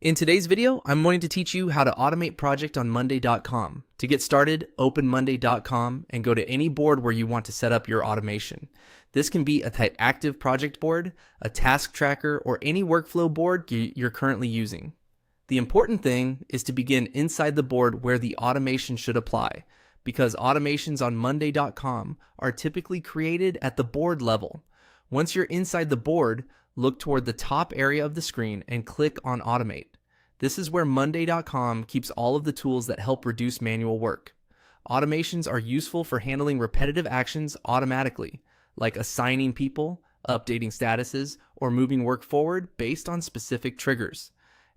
In today's video, I'm going to teach you how to automate project on monday.com. To get started, open monday.com and go to any board where you want to set up your automation. This can be a type active project board, a task tracker, or any workflow board you're currently using. The important thing is to begin inside the board where the automation should apply, because automations on monday.com are typically created at the board level. Once you're inside the board, look toward the top area of the screen and click on Automate. This is where monday.com keeps all of the tools that help reduce manual work. Automations are useful for handling repetitive actions automatically, like assigning people, updating statuses, or moving work forward based on specific triggers.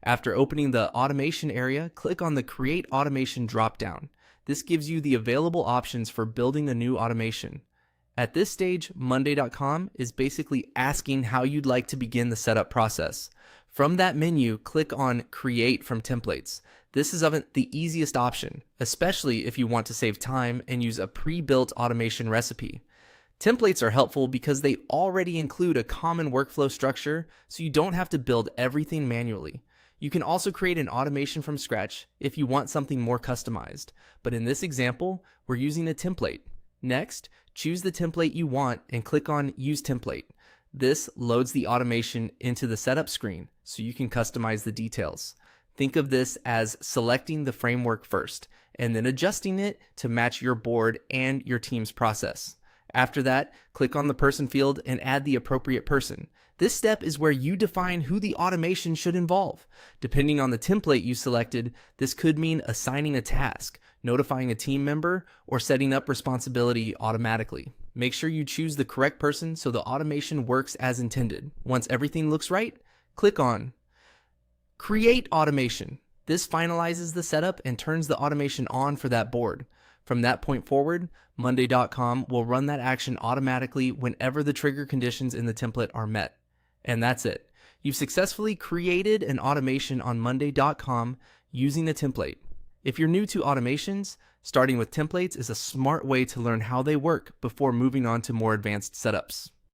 After opening the automation area, click on the Create Automation dropdown. This gives you the available options for building a new automation. At this stage, monday.com is basically asking how you'd like to begin the setup process. From that menu, click on Create from Templates. This is the easiest option, especially if you want to save time and use a pre-built automation recipe. Templates are helpful because they already include a common workflow structure, so you don't have to build everything manually. You can also create an automation from scratch if you want something more customized, but in this example, we're using a template. Next, choose the template you want and click on Use Template. This loads the automation into the setup screen so you can customize the details. Think of this as selecting the framework first and then adjusting it to match your board and your team's process. After that, click on the person field and add the appropriate person. This step is where you define who the automation should involve. Depending on the template you selected, this could mean assigning a task, notifying a team member, or setting up responsibility automatically. Make sure you choose the correct person so the automation works as intended. Once everything looks right, click on Create Automation. This finalizes the setup and turns the automation on for that board. From that point forward, monday.com will run that action automatically whenever the trigger conditions in the template are met. And that's it. You've successfully created an automation on monday.com using a template. If you're new to automations, starting with templates is a smart way to learn how they work before moving on to more advanced setups.